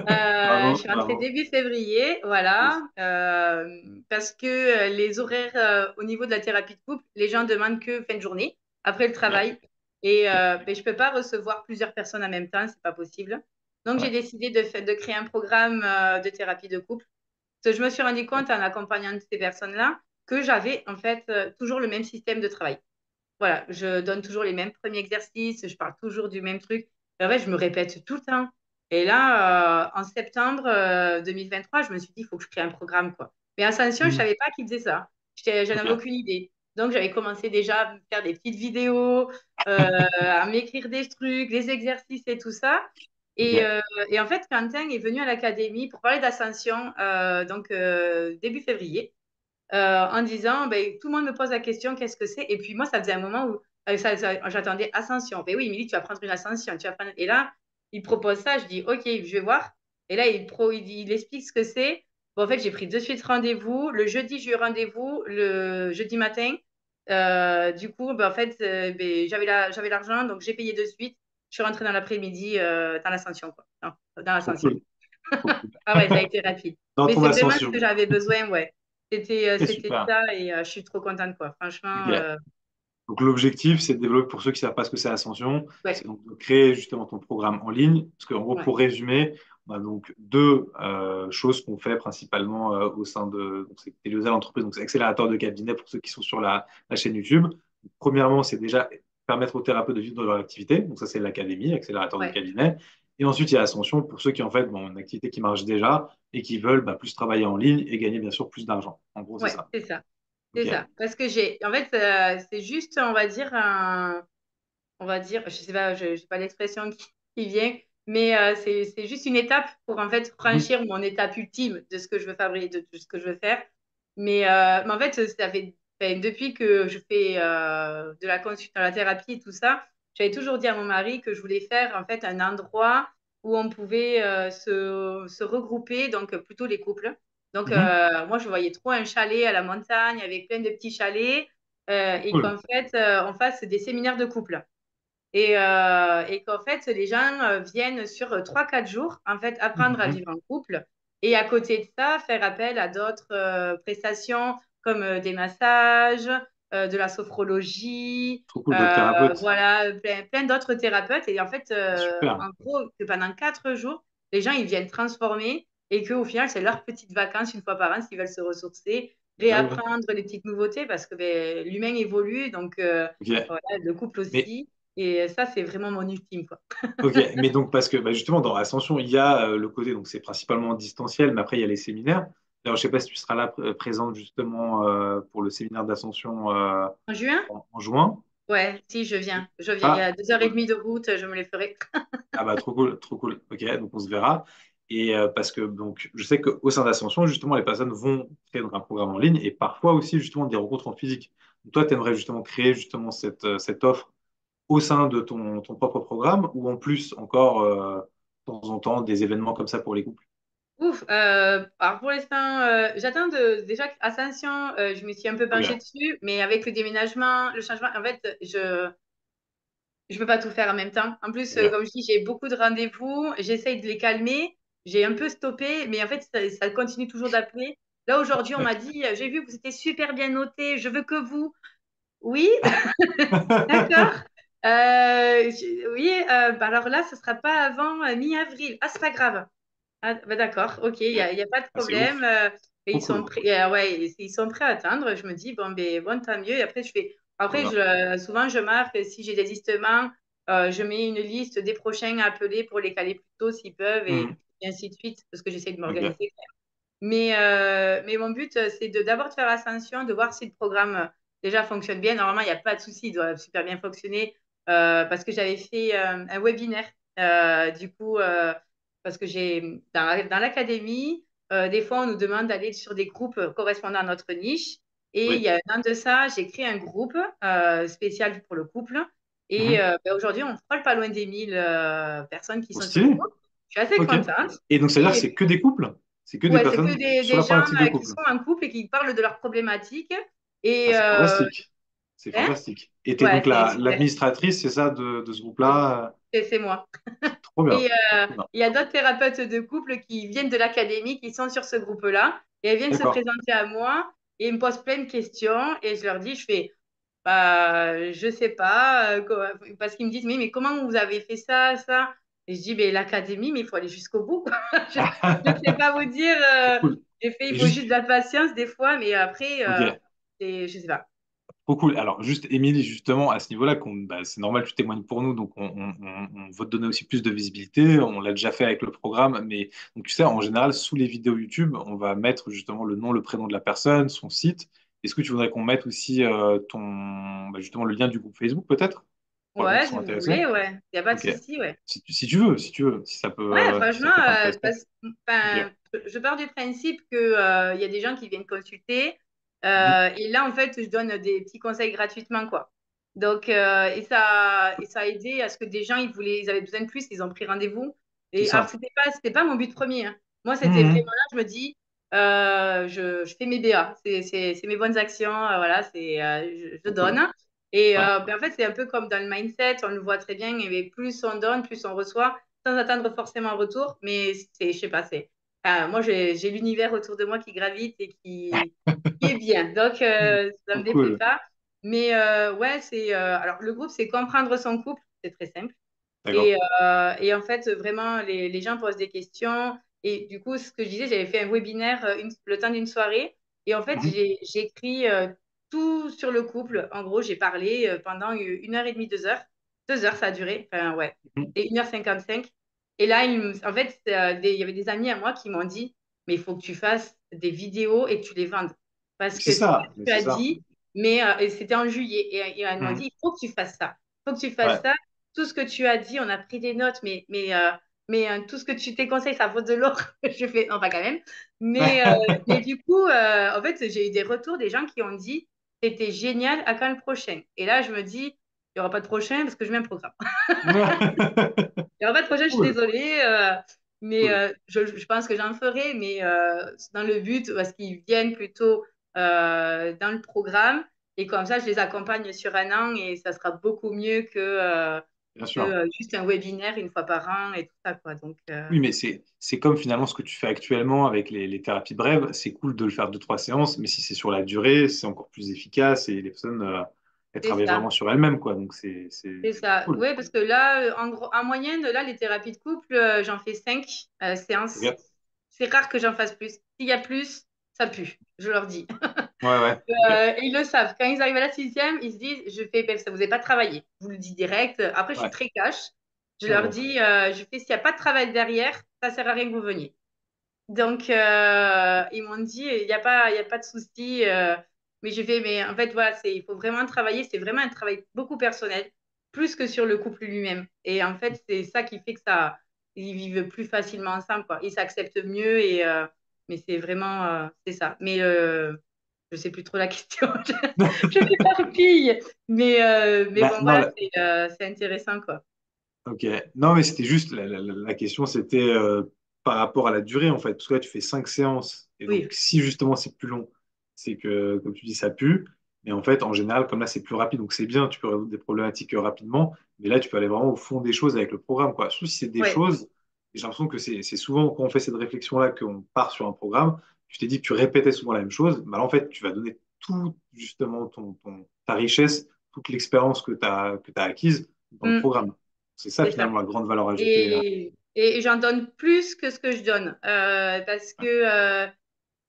Je
Bravo,
suis rentrée
bravo.
début février, voilà,
Yes.
parce que les horaires au niveau de la thérapie de couple, les gens demandent que fin de journée, après le
Ok.
travail. Et
Ok.
ben, je ne peux pas recevoir plusieurs personnes en même temps, c'est pas possible. Donc, j'ai
Ouais.
décidé de créer un programme de thérapie de couple. Parce que je me suis rendu compte en accompagnant ces personnes-là que j'avais en fait toujours le même système de travail. Voilà, je donne toujours les mêmes premiers exercices, je parle toujours du même truc. Et en fait, je me répète tout le temps. Et là, en septembre 2023, je me suis dit, il faut que je crée un programme, quoi. Mais Ascension, je ne
Hmm.
savais pas qu'ils faisaient ça. J'en avais
Ok.
aucune idée. Donc, j'avais commencé déjà à me faire des petites vidéos, à m'écrire des trucs, des exercices et tout ça. Et,
Ok.
euh, et en fait, Quentin est venu à l'académie pour parler d'ascension, donc début février, en disant, ben, tout le monde me pose la question, qu'est-ce que c'est? Et puis moi, ça faisait un moment où j'attendais ascension. Ben oui, Émilie, tu vas prendre une ascension. Tu vas prendre... Et là, il propose ça, je dis, OK, je vais voir. Et là, il explique ce que c'est. Bon, en fait, j'ai pris de suite rendez-vous. Le jeudi, j'ai eu rendez-vous le jeudi matin. Du coup, ben, en fait, ben, j'avais l'argent, donc j'ai payé de suite. Je suis rentrée dans l'après-midi dans l'ascension, quoi. Non, dans
Trop
l'ascension.
cool. Trop cool.
Ah ouais, ça a été rapide.
Dans
Mais
ton
c'est vraiment ce que
ascension.
j'avais besoin, ouais.
Ok,
C'était
super.
ça et je suis trop contente, quoi. Franchement,
Ok. Donc l'objectif, c'est de développer, pour ceux qui ne savent pas ce que c'est Ascension, c'est
ouais,
donc de créer justement ton programme en ligne. Parce qu'en gros,
ouais,
pour résumer, on a donc deux choses qu'on fait principalement au sein de donc c'est Téléosal Entreprise, donc c'est accélérateur de cabinet pour ceux qui sont sur la chaîne YouTube. Donc, premièrement, c'est déjà permettre aux thérapeutes de vivre dans leur activité. Donc ça, c'est l'académie, accélérateur de
ouais,
cabinet. Et ensuite, il y a Ascension pour ceux qui en fait ont une activité qui marche déjà et qui veulent plus travailler en ligne et gagner bien sûr plus d'argent. En gros, c'est
ouais,
ça.
c'est ça.
Ok.
C'est ça. Parce que en fait, c'est juste, on va dire, on va dire, je sais pas, je n'ai pas l'expression qui vient, mais c'est juste une étape pour en fait
Mhm.
franchir mon étape ultime de ce que je veux fabriquer, de ce que je veux faire. Mais en fait, depuis que je fais de la consultation, la thérapie et tout ça, j'avais toujours dit à mon mari que je voulais faire en fait un endroit où on pouvait se regrouper, donc plutôt les couples. Donc
Mhm.
moi, je voyais trop un chalet à la montagne avec plein de petits chalets et
Cool.
qu'en fait, on fasse des séminaires de couple. Et qu'en fait, les gens viennent sur 3 4 jours, en fait, apprendre à
Mhm.
vivre en couple. Et à côté de ça, faire appel à d'autres prestations comme des massages, de la sophrologie,
Trop cool, d'autres thérapeutes.
voilà, plein d'autres thérapeutes. Et en fait,
Super.
en gros, que pendant 4 jours, les gens, ils viennent transformer et qu'au final, c'est leur petite vacances une fois par an s'ils veulent se ressourcer,
Ouais, ouais.
réapprendre les petites nouveautés parce que ben, l'humain évolue, donc
Ok.
voilà, le couple
Mais,
aussi. Et ça, c'est vraiment mon ultime, quoi.
ok. Mais donc, parce que justement, dans Ascension, il y a le côté, donc c'est principalement distanciel, mais après, il y a les séminaires. Alors, je sais pas si tu seras là présente justement pour le séminaire d'Ascension
En juin?
en juin.
Ouais, si, je viens. Je viens. Il y
Ah,
a deux
trop
heures et
cool.
demie de route, je me les ferai.
Ah bah, trop cool, trop cool. Ok, donc on se verra. Et parce que donc, je sais qu'au sein d'Ascension, justement, les personnes vont créer donc, un programme en ligne et parfois aussi, justement, des rencontres en physique. Donc, toi, tu aimerais justement créer justement cette offre au sein de ton propre programme ou en plus encore de temps en temps des événements comme ça pour les couples?
Ouf. Alors pour l'instant, j'attends déjà Ascension, je me suis un peu penchée
Ok,
dessus, mais avec le déménagement, le changement, en fait, je peux pas tout faire en même temps. En plus,
ok.
comme je dis, j'ai beaucoup de rendez-vous, j'essaye de les calmer, j'ai un peu stoppé, mais en fait, ça continue toujours d'appeler. Là, aujourd'hui, on m'a dit, j'ai vu que vous étiez super bien noté, je veux que vous. Oui, d'accord. Oui, bah alors là, ce sera pas avant mi-avril. Ah, c'est pas grave. Ah, bah d'accord, ok,
Ok.
y a pas de
Ah, c'est
problème.
ouf,
Et
trop
ils sont
cool,
prêts, ouais, ils sont prêts à attendre. Je me dis, bon, ben, bon, tant mieux. Et après,
trop bien.
souvent, je marque si j'ai des désistements, je mets une liste des prochains à appeler pour les caler plus tôt s'ils peuvent
Mhm.
et ainsi de suite, parce que j'essaie de
Ok,
m'organiser. Mais mon but, c'est d'abord de faire Ascension, de voir si le programme déjà fonctionne bien. Normalement, il n'y a pas de souci, il doit super bien fonctionner parce que j'avais fait un webinaire. Du coup, parce que dans l'académie, des fois, on nous demande d'aller sur des groupes correspondant à notre niche. Et il y
oui.
a un an de ça, j'ai créé un groupe spécial pour le couple. Et
Mhm.
ben, aujourd'hui, on frôle pas loin des 1000 personnes qui
Trop
sont sur le
stylé.
groupe. Je suis assez
Ok.
contente.
Et donc, ça veut dire que c'est
Et
que des couples? C'est que des
ouais, c'est que
personnes sur
des
la
gens
problématique de
qui
couple?
sont en couple et qui parlent de leurs problématiques.
Ah,
Et
c'est fantastique. C'est
hein?
fantastique. Et tu es
Ouais,
donc
c'est super.
l'administratrice, c'est ça, de ce groupe-là?
C'est moi.
C'est trop bien.
Et
C'est trop bien.
il y a d'autres thérapeutes de couple qui viennent de l'académie, qui sont sur ce groupe-là. Et elles viennent se
D'accord.
présenter à moi et ils me posent plein de questions. Et je leur dis, je fais, bah, je sais pas, parce qu'ils me disent, mais comment vous avez fait ça, ça? Et je dis, ben, l'académie, mais il faut aller jusqu'au bout. Je ne sais pas vous dire,
Trop cool.
il
Et
faut
juste,
juste de la patience des fois, mais après,
ok.
je sais pas.
Trop cool. Alors, juste, Émilie, justement, à ce niveau-là, c'est normal, tu témoignes pour nous, donc on veut te donner aussi plus de visibilité. On l'a déjà fait avec le programme, mais donc, tu sais, en général, sous les vidéos YouTube, on va mettre justement le nom, le prénom de la personne, son site. Est-ce que tu voudrais qu'on mette aussi justement le lien du groupe Facebook, peut-être?
Ouais,
qui sont
si vous
intéressés.
voulez, ouais. Il n'y a pas de
Ok.
souci, ouais.
Si tu veux, si ça peut,
Ouais,
si ça
franchement,
peut t'intéresser. Ok.
enfin, je pars du principe que, il y a des gens qui viennent consulter.
Mhm.
Et là, en fait, je donne des petits conseils gratuitement, quoi. Donc, et ça a aidé à ce que des gens, ils avaient besoin de plus, ils ont pris rendez-vous.
C'est
Et alors,
ça.
c'était pas mon but premier, hein. Moi, c'était vraiment
Mhm.
là, je me dis, je fais mes BA, c'est mes bonnes actions, voilà, je
Trop cool.
donne. Et
Ouais.
ben, en fait, c'est un peu comme dans le mindset, on le voit très bien, et plus on donne, plus on reçoit sans attendre forcément un retour, mais je sais pas, moi j'ai l'univers autour de moi qui gravite et qui est bien, donc ça me
Trop
déplaît
cool.
pas. Mais ouais, alors le groupe c'est comprendre son couple, c'est très simple. Et,
D'accord.
et en fait, vraiment, les gens posent des questions. Et du coup, ce que je disais, j'avais fait un webinaire le temps d'une soirée. Et en fait,
Mhm.
j'ai écrit tout sur le couple. En gros, j'ai parlé pendant 1 heure et demie, 2 heures. 2 heures, ça a duré. Enfin, ouais.
Mhm.
Et 1 h 55. Et là, en fait, il y avait des amis à moi qui m'ont dit, mais il faut que tu fasses des vidéos et que tu les vendes. Parce que c'est ça que
Mais
tu
c'est
as
ça.
dit, mais et c'était en juillet. Et ils m'ont dit,
Mhm.
il faut que tu fasses ça. Il faut que tu fasses
Ouais.
ça tout ce que tu as dit, on a pris des notes, mais tout ce que tu t'es conseillé, ça vaut de l'or. Je fais, enfin quand même. Mais du coup, en fait, j'ai eu des retours des gens qui ont dit, c'était génial, à quand le prochain? Et là, je me dis, il n'y aura pas de prochain parce que je mets un programme. Il n'y aura pas de prochain, je suis
Cool.
désolée. Mais
Cool.
je pense que j'en ferai, mais dans le but, parce qu'ils viennent plutôt dans le programme. Et comme ça, je les accompagne sur un an et ça sera beaucoup mieux
Bien
que
sûr.
juste un webinaire une fois par an et tout ça, quoi. Donc,
Oui, mais c'est comme finalement ce que tu fais actuellement avec les thérapies brèves. C'est cool de le faire deux, trois séances, mais si c'est sur la durée, c'est encore plus efficace et les personnes, elles
c'est
travaillent
ça.
vraiment sur elles-mêmes, quoi. Donc
C'est
c'est
ça.
cool.
Oui, parce que là, en gros, en moyenne, là, les thérapies de couple, j'en fais 5 séances.
Ok.
C'est rare que j'en fasse plus. S'il y a plus, ça pue, je leur dis.
Ouais, ouais. Ok.
Et ils le savent. Quand ils arrivent à la sixième, ils se disent, je fais, ben, ça vous est pas travaillé. Je vous le dis direct. Après, je suis
Ouais.
très cash. Je
Ouais,
leur
ouais.
dis, je fais, s'il n'y a pas de travail derrière, ça sert à rien que vous veniez. Donc, ils m'ont dit, il y a pas de souci. Mais je fais, mais en fait, voilà, il faut vraiment travailler. C'est vraiment un travail beaucoup personnel, plus que sur le couple lui-même. Et en fait, c'est ça qui fait que ils vivent plus facilement ensemble, quoi. Ils s'acceptent mieux mais c'est vraiment, c'est ça. Mais je sais plus trop la question. Je m'éparpille. Mais
Bah,
bon,
non,
voilà, c'est intéressant, quoi.
ok. Non, mais c'était juste la question, c'était par rapport à la durée en fait. Parce que là, tu fais cinq séances. Et donc,
Oui,
si justement c'est plus long, c'est que, comme tu dis, ça pue. Mais en fait, en général, comme là, c'est plus rapide. Donc, c'est bien, tu peux résoudre des problématiques rapidement. Mais là, tu peux aller vraiment au fond des choses avec le programme, quoi. Surtout si c'est des
ouais.
choses. Et j'ai l'impression que c'est souvent quand on fait cette réflexion-là qu'on part sur un programme. Tu t'es dit que tu répétais souvent la même chose. Bah, là, en fait, tu vas donner tout, justement, ta richesse, toute l'expérience que tu as acquise dans le
Mm,
programme. C'est ça
c'est ça.
finalement la grande valeur ajoutée.
Et j'en donne plus que ce que je donne. Parce que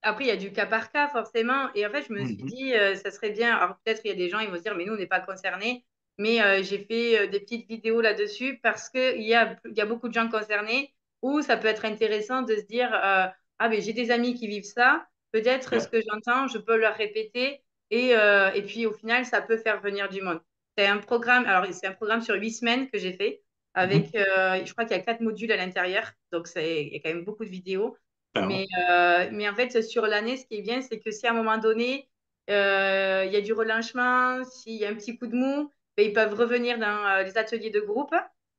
après, il y a du cas par cas, forcément. Et en fait, je me suis
Mhm.
dit, ça serait bien. Alors, peut-être il y a des gens, ils vont se dire, mais nous, on n'est pas concernés. Mais j'ai fait des petites vidéos là-dessus parce qu'il y a beaucoup de gens concernés où ça peut être intéressant de se dire, ah, mais j'ai des amis qui vivent ça. Peut-être ce
Ok.
que j'entends, je peux leur répéter. Et puis, au final, ça peut faire venir du monde. C'est un programme sur 8 semaines que j'ai fait avec,
Mhm.
je crois qu'il y a 4 modules à l'intérieur. Donc, il y a quand même beaucoup de vidéos. Mais,
Carrément.
mais en fait, sur l'année, ce qui est bien, c'est que si à un moment donné, il y a du relâchement, s'il y a un petit coup de mou, ben, ils peuvent revenir dans les ateliers de groupe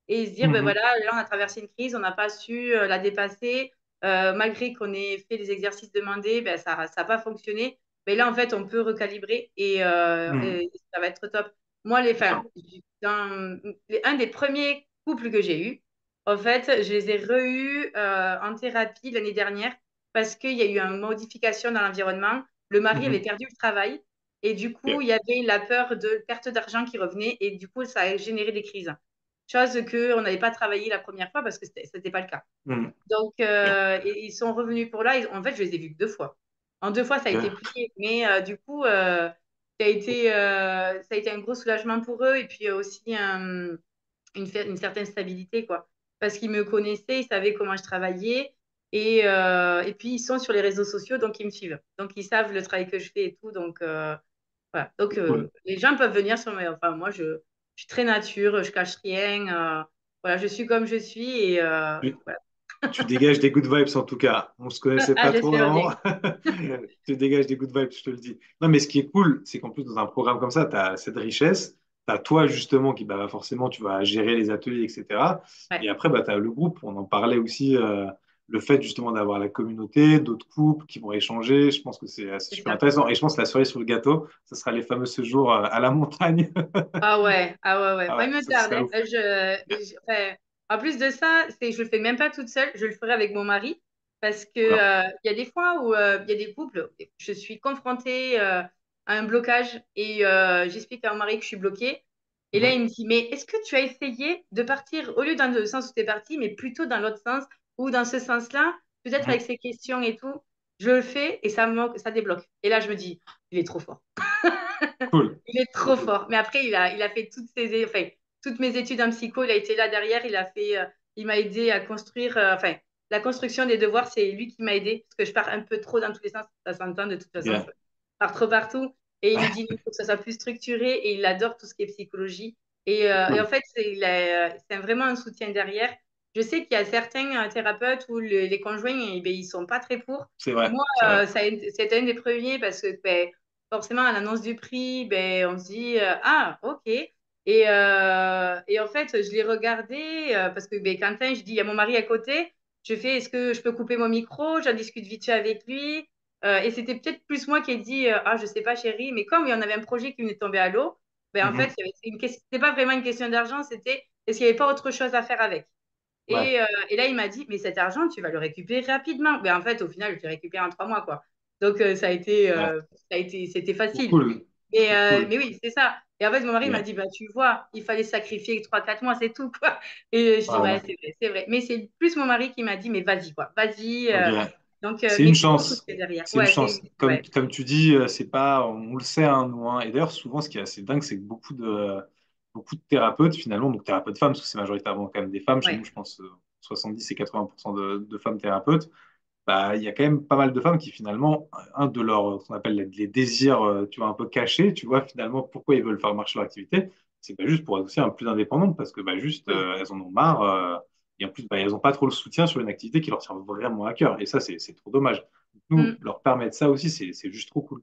et se dire, ben
Mhm.
voilà, là, on a traversé une crise, on n'a pas su la dépasser. Malgré qu'on ait fait les exercices demandés, ben, ça n'a pas fonctionné. Mais là, en fait, on peut recalibrer
Mhm.
et ça va être top. Moi,
Super.
un des premiers couples que j'ai eu, en fait, je les ai re-eus en thérapie l'année dernière parce qu'il y a eu une modification dans l'environnement. Le mari avait
Mhm.
perdu le travail et du coup,
Ok.
il y avait la peur de perte d'argent qui revenait et du coup, ça a généré des crises. Chose qu'on n'avait pas travaillé la première fois parce que c'était pas le cas.
Mhm.
Donc,
Ok.
ils sont revenus pour là. En fait, je les ai vus que 2 fois. En 2 fois, ça a été
Ok.
plié. Mais du coup, ça a été un gros soulagement pour eux et puis aussi une certaine stabilité, quoi. Parce qu'ils me connaissaient, ils savaient comment je travaillais. Et puis, ils sont sur les réseaux sociaux, donc ils me suivent. Donc, ils savent le travail que je fais et tout. Donc, voilà. Donc,
Cool.
les gens peuvent venir sur mes. Enfin, moi, je suis très nature, je cache rien. Voilà, je suis comme je suis et
Tu,
voilà.
tu dégages des good vibes en tout cas. On se connaissait
Ah,
pas trop
j'espère bien.
avant. Tu dégages des good vibes, je te le dis. Non, mais ce qui est cool, c'est qu'en plus, dans un programme comme ça, tu as cette richesse. Tu as toi, justement, qui bah, forcément, tu vas gérer les ateliers, etc.
Ouais,
Et après, bah, tu as le groupe. On en parlait aussi, le fait justement d'avoir la communauté, d'autres couples qui vont échanger. Je pense que c'est
c'est
super
ça.
intéressant. Et je pense que la cerise sur le gâteau, ce sera les fameux séjours à la montagne.
Ah ouais, ouais.
Ah
Moi,
ouais,
il me
ça
tarde,
serait
hein.
ouf.
Enfin, en plus de ça, je le fais même pas toute seule, je le ferai avec mon mari. Parce que,
Voilà.
il y a des fois où il y a des couples, je suis confrontée à un blocage et j'explique à mon mari que je suis bloquée. Et là,
Mhm.
il me dit, mais est-ce que tu as essayé de partir, au lieu dans le sens où tu es parti, mais plutôt dans l'autre sens ou dans ce sens-là, peut-être avec
Mhm.
ces questions et tout, je le fais et ça débloque. Et là, je me dis, il est trop fort.
Cool.
Il est
Trop
trop
cool.
fort. Mais après, il a fait enfin, toutes mes études en psycho. Il a été là derrière. Il m'a aidé à construire. Enfin, la construction des devoirs, c'est lui qui m'a aidé parce que je pars un peu trop dans tous les sens. Ça s'entend de toute façon. Je
Ok.
pars trop partout. Et il me dit, il faut que ça soit plus structuré. Et il adore tout ce qui est psychologie. Et en
Cool.
fait, c'est vraiment un soutien derrière. Je sais qu'il y a certains thérapeutes où les conjoints, eh ben, ils sont pas très pour.
C'est vrai.
Moi,
C'est vrai.
c'était un des premiers parce que ben, forcément, à l'annonce du prix, ben, on se dit ah, ok. Et en fait, je l'ai regardé parce que ben, Quentin, je dis, il y a mon mari à côté. Je fais, est-ce que je peux couper mon micro? J'en discute vite fait avec lui. Et c'était peut-être plus moi qui ai dit, ah, je sais pas, chérie, mais comme il y en avait un projet qui venait de tomber à l'eau, ben, en fait,
Mhm.
c'était pas vraiment une question d'argent, c'était est-ce qu'il n'y avait pas autre chose à faire avec?
Ouais.
Et là, il m'a dit, mais cet argent, tu vas le récupérer rapidement. Mais en fait, au final, je l'ai récupéré en 3 mois, quoi. Donc,
Ouais.
c'était
Trop
facile.
cool. Trop cool.
Mais oui, c'est ça. Et en fait, mon mari m'a
Ok.
dit, bah, tu vois, il fallait sacrifier 3 4 mois, c'est tout, quoi. Et je dis, ouais,
Voilà.
c'est vrai, c'est vrai. Mais c'est plus mon mari qui m'a dit, mais vas-y, quoi, vas-y.
Ok.
Donc,
C'est une
mais gros
chance.
soutien derrière.
C'est une
Ouais,
chance.
ouais,
Comme tu dis, c'est pas, on le sait, hein, nous, hein. Et d'ailleurs, souvent, ce qui est assez dingue, c'est que beaucoup de thérapeutes, finalement, donc thérapeutes femmes, parce que c'est majoritairement quand même des femmes, chez nous,
ouais.
je pense, 70 et 80% de femmes thérapeutes, bah, il y a quand même pas mal de femmes qui, finalement, un de leurs, ce qu'on appelle les désirs, tu vois, un peu cachés, tu vois, finalement, pourquoi ils veulent faire marcher leur activité, c'est pas juste pour être aussi un peu plus indépendantes, parce que bah, juste,
Oui.
elles en ont marre, et en plus, bah, elles n'ont pas trop le soutien sur une activité qui leur tient vraiment à cœur. Et ça, c'est trop dommage. Nous,
Mm,
leur permettre ça aussi, c'est juste trop cool.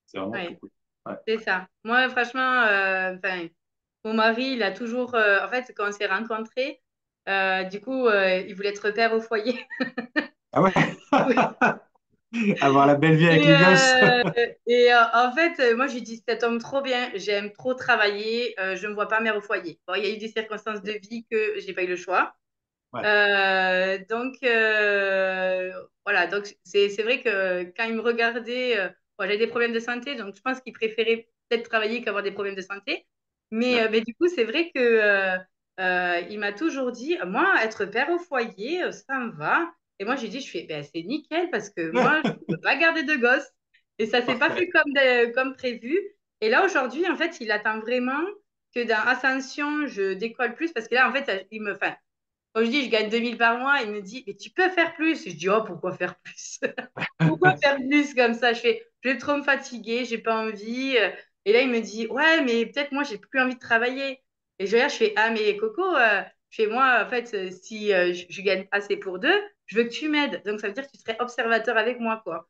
C'est vraiment trop
ouais,
cool. Ouais.
c'est ça. Moi, franchement, enfin, mon mari, il a toujours. En fait, quand on s'est rencontrés, du coup, il voulait être père au foyer.
Ah ouais?
Oui.
Avoir la belle vie avec
Et,
les gosses.
en fait, moi, j'ai dit, ça tombe trop bien. J'aime trop travailler. Je ne me vois pas mère au foyer. Bon, il y a eu des circonstances de vie que j'ai pas eu le choix.
Ouais.
Donc, voilà. Donc, c'est vrai que quand il me regardait, bon, j'avais des problèmes de santé. Donc, je pense qu'il préférait peut-être travailler qu'avoir des problèmes de santé.
Ouais.
Mais du coup, c'est vrai que il m'a toujours dit, moi, être père au foyer, ça me va. Et moi, j'ai dit, je fais, ben, c'est nickel parce que moi, je ne peux pas garder de gosses. Et ça s'est pas fait
Parfait.
comme prévu. Et là, aujourd'hui, en fait, il attend vraiment que dans Ascension, je décolle plus parce que là, en fait, enfin, quand je dis, je gagne 2000 par mois, il me dit, mais tu peux faire plus. Je dis, oh, pourquoi faire plus? Pourquoi faire plus comme ça? Je vais trop me fatiguer, j'ai pas envie. Et là, il me dit, ouais, mais peut-être moi, j'ai plus envie de travailler. Et je fais, ah, mais Coco, je fais, moi, en fait, si je gagne assez pour deux, je veux que tu m'aides. Donc, ça veut dire que tu serais observateur avec moi, quoi.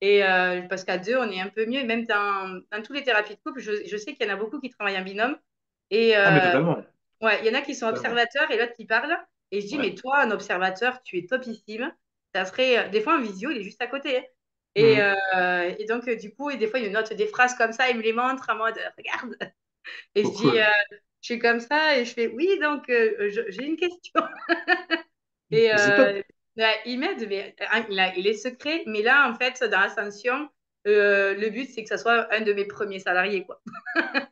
Et parce qu'à deux, on est un peu mieux. Même dans tous les thérapies de couple, je sais qu'il y en a beaucoup qui travaillent en binôme. Et
Ah, mais totalement.
ouais, il y en a qui sont
Totalement.
observateurs et l'autre qui parle. Et je dis,
Ouais.
mais toi, un observateur, tu es topissime. Ça serait, des fois, en visio, il est juste à côté, hein.
Mhm.
Et donc, du coup, et des fois, il me note des phrases comme ça, il me les montre en mode, regarde. Et je
Trop
dis,
cool.
je suis comme ça et je fais, oui, donc, j'ai une question. Et
Mais c'est top.
ouais, il m'aide, mais il est secret. Mais là, en fait, dans Ascension, le but, c'est que ça soit un de mes premiers salariés, quoi.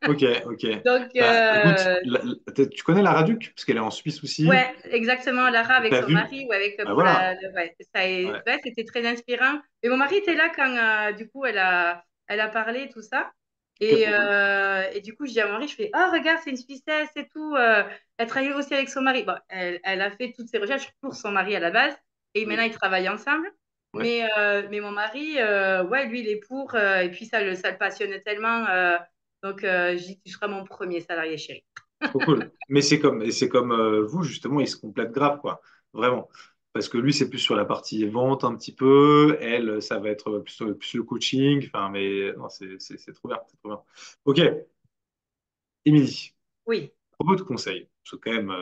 Ok, ok.
Donc,
Bah, écoute, tu connais la Raduc, parce qu'elle est en Suisse aussi.
ouais, exactement, Lara avec
T'as
son
vu?
mari ou avec
Bah
pour
voilà.
ouais,
Ouais.
ouais, c'était très inspirant. Et mon mari était là quand du coup elle a parlé tout ça.
Ok, trop cool.
Et du coup, je dis à mon mari, je fais, oh regarde, c'est une Suissesse et tout. Elle travaille aussi avec son mari. Bon, elle a fait toutes ses recherches pour son mari à la base et maintenant
Oui.
ils travaillent ensemble.
Ouais.
Mais mon mari, ouais, lui, il est pour et puis ça le passionne tellement. Donc, j'ai dit, tu seras mon premier salarié, chéri.
Trop cool. Mais c'est comme vous, justement, ils se complètent grave, quoi. Vraiment. Parce que lui, c'est plus sur la partie vente un petit peu. Elle, ça va être plus le coaching. Enfin, mais non, c'est trop bien. C'est trop bien. Ok, Émilie,
Oui.
propos de conseils. Parce que quand même,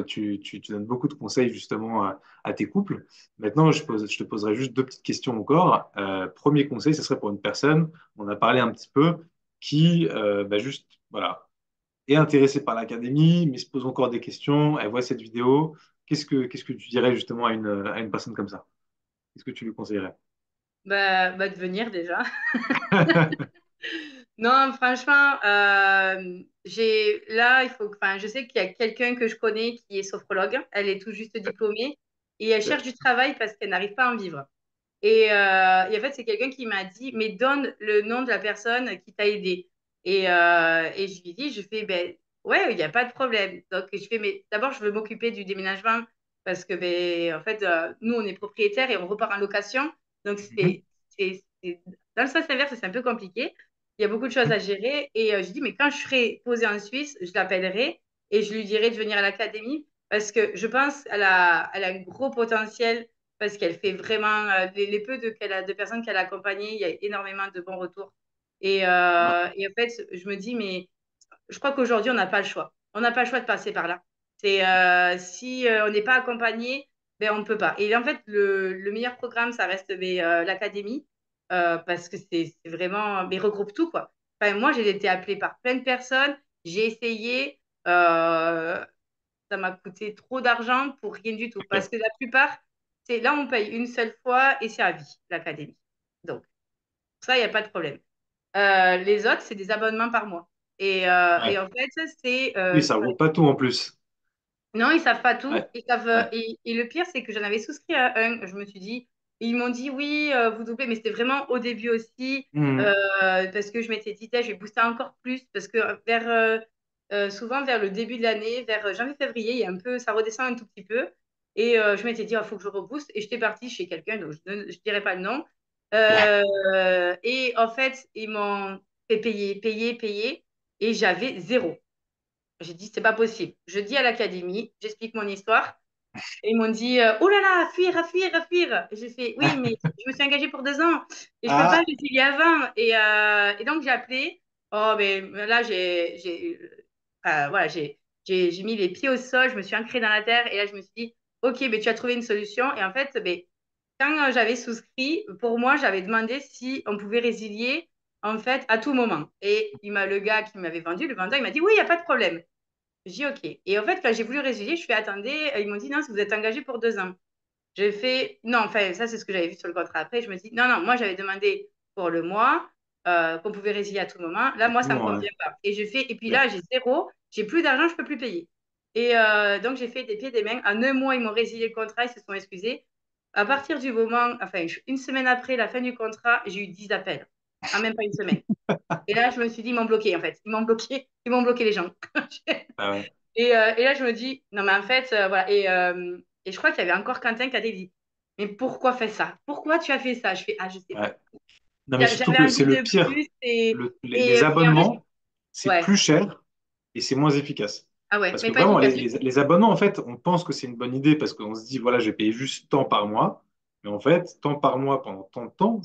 tu donnes beaucoup de conseils justement à tes couples. Maintenant, je te poserai juste deux petites questions encore. Premier conseil, ce serait pour une personne, on a parlé un petit peu, qui juste, voilà, est intéressée par l'académie, mais se pose encore des questions, elle voit cette vidéo. Qu'est-ce que tu dirais justement à une personne comme ça? Qu'est-ce que tu lui conseillerais?
De venir déjà. Non, franchement, là, enfin, je sais qu'il y a quelqu'un que je connais qui est sophrologue. Elle est tout juste diplômée et elle cherche du travail parce qu'elle n'arrive pas à en vivre. Et en fait, c'est quelqu'un qui m'a dit, mais donne le nom de la personne qui t'a aidé. Et je lui dis, je fais, ben ouais, il n'y a pas de problème. Donc, je fais, mais d'abord, je veux m'occuper du déménagement parce que, ben, en fait, nous, on est propriétaire et on repart en location. Donc,
Mhm.
dans le sens inverse, c'est un peu compliqué. Il y a beaucoup de choses à gérer. Et je dis, mais quand je serai posée en Suisse, je l'appellerai et je lui dirai de venir à l'académie parce que je pense qu'elle a un gros potentiel parce qu'elle fait vraiment les peu de personnes qu'elle a accompagnées, il y a énormément de bons retours. Et en fait, je me dis, mais je crois qu'aujourd'hui, on n'a pas le choix. On n'a pas le choix de passer par là. Si on n'est pas accompagné, ben, on ne peut pas. Et en fait, le meilleur programme, ça reste l'académie, parce que c'est vraiment, mais regroupe tout, quoi. Enfin, moi, j'ai été appelée par plein de personnes, j'ai essayé, ça m'a coûté trop d'argent pour rien du tout. Parce
Ok.
que la plupart, c'est là, on paye une seule fois et c'est à vie, l'académie. Donc, ça, il n'y a pas de problème. Les autres, c'est des abonnements par mois. Et
Ouais.
en fait,
Oui, ça vaut pas tout en plus.
non, ils savent pas tout.
Ouais. Ouais.
Et le pire, c'est que j'en avais souscrit à un. Je me suis dit, ils m'ont dit oui, vous doublez, mais c'était vraiment au début aussi,
Mhm.
parce que je m'étais dit, je vais booster encore plus, parce que souvent vers le début de l'année, vers janvier-février, il y a un peu, ça redescend un tout petit peu. Et je m'étais dit, il faut que je rebooste. Et j'étais partie chez quelqu'un, donc je dirais pas le nom. Et en fait, ils m'ont fait payer, payer, payer, et j'avais zéro. J'ai dit, c'est pas possible. Je dis à l'académie, j'explique mon histoire. Et ils m'ont dit, oh là là, à fuir, à fuir, à fuir. Et j'ai fait, oui, mais je me suis engagée pour 2 ans et je peux pas
Ah,
résilier avant. Et donc, j'ai appelé. Oh, mais là, voilà, j'ai mis les pieds au sol, je me suis ancrée dans la terre. Et là, je me suis dit, OK, mais tu as trouvé une solution. Et en fait, ben, quand j'avais souscrit, pour moi, j'avais demandé si on pouvait résilier, en fait, à tout moment. Et le gars qui m'avait vendu, le vendeur, il m'a dit, oui, il n'y a pas de problème. J'ai dit OK. Et en fait, quand j'ai voulu résilier, je fais attendez. Ils m'ont dit non, si vous êtes engagé pour 2 ans. J'ai fait non, enfin, ça, c'est ce que j'avais vu sur le contrat. Après, je me dis non, non, moi, j'avais demandé pour le mois qu'on pouvait résilier à tout moment. Là, moi, ça ne me
effectivement, ouais.
convient pas. Et je fais, et puis
Ok.
là, j'ai zéro, j'ai plus d'argent, je ne peux plus payer. Et donc, j'ai fait des pieds, des mains. En un mois, ils m'ont résilié le contrat, ils se sont excusés. À partir du moment, enfin, une semaine après la fin du contrat, j'ai eu 10 appels. En même pas une semaine. Et là, je me suis dit, ils m'ont bloqué, en fait. Ils m'ont bloqué les gens.
Ah ouais.
Et là, je me dis, non, mais en fait, voilà. Et je crois qu'il y avait encore Quentin qui a dit, mais pourquoi faire ça? Pourquoi tu as fait ça? Je fais, ah, je sais pas.
Ouais. Non, mais surtout
J'avais
que c'est
envie
le
de
pire.
plus. Et,
Les
et en fait,
abonnements, c'est
ouais.
plus cher et c'est moins efficace.
Ah ouais,
Parce
mais
que
pas
vraiment,
efficace
les,
du
les-
tout.
les abonnements, en fait, on pense que c'est une bonne idée parce qu'on se dit, voilà, je vais payer juste tant par mois. Mais en fait, tant par mois pendant tant de temps,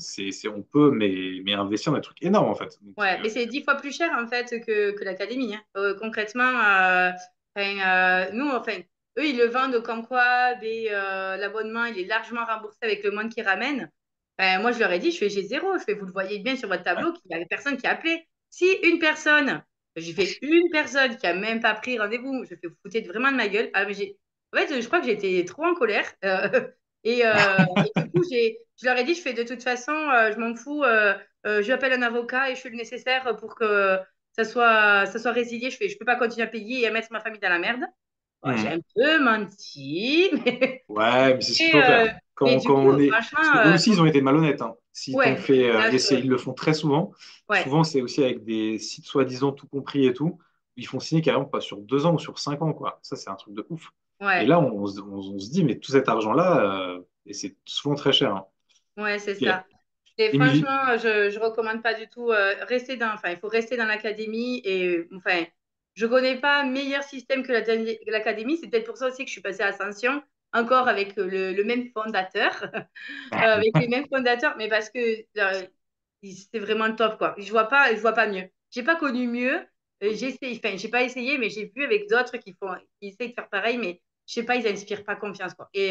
on peut mais investir dans des trucs énormes, en fait. Donc,
Ouais, mais c'est 10 fois plus cher, en fait, que l'académie, hein. Concrètement, nous, enfin, eux, ils le vendent comme quoi l'abonnement, il est largement remboursé avec le monde qu'ils ramènent. Moi, je leur ai dit, je fais, j'ai zéro. Je fais, vous le voyez bien sur votre
ouais,
tableau, qu'il y avait personne qui a appelé. Si une personne, j'ai fait une personne qui a même pas pris rendez-vous, je fais, vous foutez vraiment de ma gueule. Ah, mais en fait, je crois que j'étais trop en colère. Et du coup, je leur ai dit, je fais, de toute façon, je m'en fous. Je appelle un avocat et je fais le nécessaire pour que ça soit résilié. Je fais, je peux pas continuer à payer et à mettre ma famille dans la merde. Bon, j'ai
Mhm.
un peu menti, mais,
Ouais, mais c'est ce qu'il faut
mais,
faire.
euh, mais
Quand
du coup,
on est... Parce
franchement,
que eux aussi, ils ont été malhonnêtes, hein. S'ils t'ont
ouais,
fait...
là,
et ils le font très souvent.
ouais,
Souvent, c'est aussi avec des sites soi-disant tout compris et tout. Ils font signer carrément pas sur 2 ans ou sur 5 ans, quoi. Ça, c'est un truc de ouf. Et
ouais,
là, on se dit, mais tout cet argent-là, et c'est souvent très cher, hein.
ouais, c'est
Ok.
ça. Et
Émilie,
franchement, je recommande pas du tout enfin, il faut rester dans l'académie et enfin, je connais pas meilleur système que l'académie. C'est peut-être pour ça aussi que je suis passée à Ascension, encore avec le même fondateur, avec les mêmes fondateurs, mais parce que c'est vraiment le top, quoi. Je vois pas mieux. J'ai pas connu mieux. J'ai essayé, enfin, j'ai pas essayé, mais j'ai vu avec d'autres qui essayent de faire pareil, mais je sais pas, ils inspirent pas confiance, quoi. Et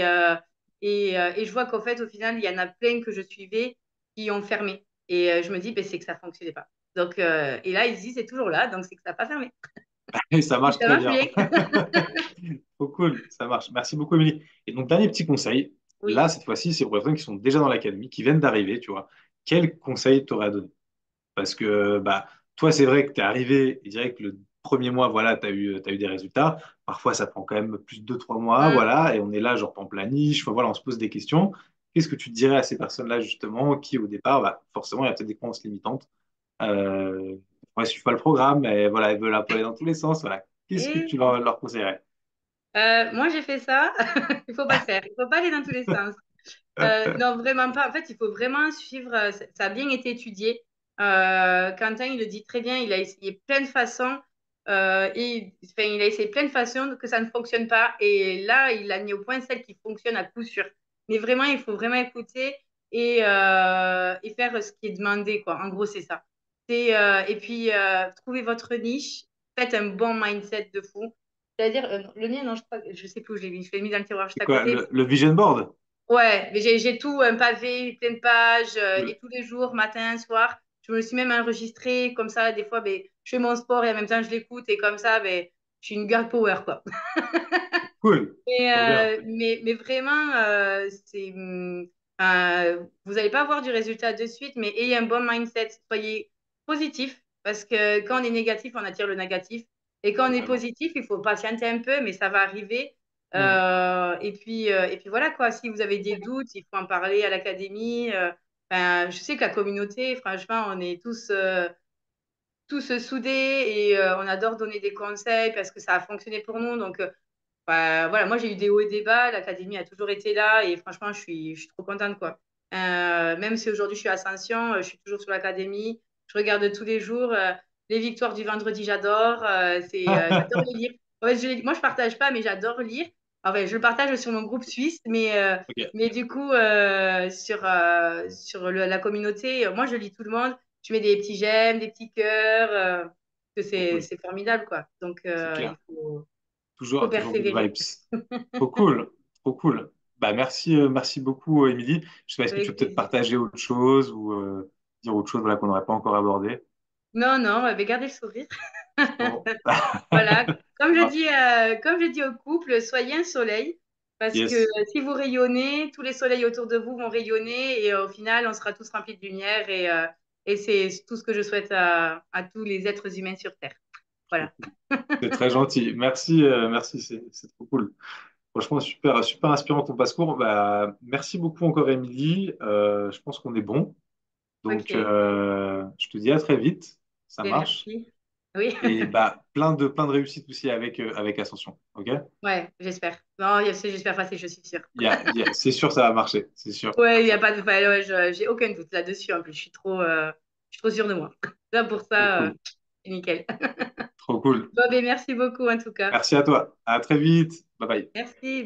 je vois qu'en fait, au final, il y en a plein que je suivais qui ont fermé. Et je me dis, ben, c'est que ça fonctionnait pas. Donc, et là, ils se disent, c'est toujours là, donc c'est que ça n'a pas fermé.
Et ça
Et
marche
ça
très
marche
bien.
bien.
Trop cool, ça marche. Merci beaucoup, Émilie. Et donc, dernier petit conseil.
Oui.
Là, cette fois-ci, c'est pour les personnes qui sont déjà dans l'académie, qui viennent d'arriver, tu vois. Quel conseil t'aurais à donner? Parce que bah, toi, c'est vrai que tu es arrivé et direct le premier mois, voilà, t'as eu des résultats. Parfois, ça prend quand même plus de 2, 3 mois,
Mm.
voilà, et on est là, genre, en plein niche, enfin, voilà, on se pose des questions. Qu'est-ce que tu dirais à ces personnes-là, justement, qui, au départ, bah, forcément, il y a peut-être des croyances limitantes. Ouais, suivent pas le programme, mais voilà, elles veulent un peu aller dans tous les sens, voilà. Qu'est-ce que tu
Et
leur conseillerais?
moi, j'ai fait ça. Il faut pas le faire. Il faut pas aller dans tous les sens. Non, vraiment pas. En fait, il faut vraiment suivre. Ça a bien été étudié. Quentin, il le dit très bien. Il a essayé plein de façons. Enfin, il a essayé plein de façons que ça ne fonctionne pas. Et là, il a mis au point celle qui fonctionne à coup sûr. Mais vraiment, il faut vraiment écouter et faire ce qui est demandé, quoi. En gros, c'est ça. Et puis, trouver votre niche. Faites un bon mindset de fou. C'est-à-dire, le mien, non, je sais plus où je l'ai mis. Je l'ai mis dans le tiroir juste
C'est
à
quoi,
côté.
le vision board?
Ouais, mais j'ai tout, un pavé, plein de pages,
Cool.
et tous les jours, matin, soir, je me suis même enregistrée, comme ça, des fois, ben, je fais mon sport et en même temps, je l'écoute, et comme ça, ben, je suis une girl power, quoi.
Cool. Trop bien.
Mais vraiment, vous n'allez pas avoir du résultat de suite, mais ayez un bon mindset, soyez positif, parce que quand on est négatif, on attire le négatif, et quand on est
Totalement.
positif, il faut patienter un peu, mais ça va arriver.
Hmm.
Et puis voilà, quoi, si vous avez des doutes, il faut en parler à l'académie. Je sais que la communauté, franchement, on est tous soudés et on adore donner des conseils parce que ça a fonctionné pour nous. Donc, voilà, moi j'ai eu des hauts et des bas, l'académie a toujours été là et franchement je suis trop contente quoi. Même si aujourd'hui je suis à Ascension, je suis toujours sur l'académie, je regarde tous les jours les victoires du vendredi, j'adore, j'adore les lire. En fait, moi je partage pas mais j'adore lire. Enfin, je le partage sur mon groupe suisse,
Ok.
mais du coup sur la communauté, moi je lis tout le monde, je mets des petits j'aime, des petits cœurs, que
Trop cool.
c'est formidable quoi. Donc
C'est
il
clair.
faut
Toujours good
persévérer.
vibes. Trop cool. Trop cool. Bah, merci beaucoup, Émilie. Je sais pas, est-ce que tu
Avec
veux peut-être
plaisir.
partager autre chose ou dire autre chose voilà, qu'on n'aurait pas encore abordé?
Non, non, mais gardez le sourire.
Bon.
Voilà.
Ça marche.
Comme je dis au couple, soyez un soleil. Parce que
Yes.
si vous rayonnez, tous les soleils autour de vous vont rayonner et au final, on sera tous remplis de lumière et c'est tout ce que je souhaite à tous les êtres humains sur Terre.
Trop
Voilà.
cool. C'est très gentil. Merci, c'est trop cool. Franchement, super inspirant ton parcours. Bah, merci beaucoup encore, Émilie. Je pense qu'on est bon. Donc,
Ok.
je te dis à très vite. Ça
Bien,
marche.
merci. Oui.
Et bah, plein de réussite aussi avec Ascension. OK?
Ouais, j'espère. Non, j'espère passer, je suis sûre.
C'est sûr, ça va marcher. C'est sûr.
Ouais, il n'y
Ça,
a pas de. Ouais, j'ai aucun doute là-dessus. En plus, je suis trop sûre de moi. Là, pour
trop
ça,
cool.
c'est nickel.
Trop cool.
Bon, ben, merci beaucoup en tout cas.
Merci à toi. À très vite. Bye bye.
Merci.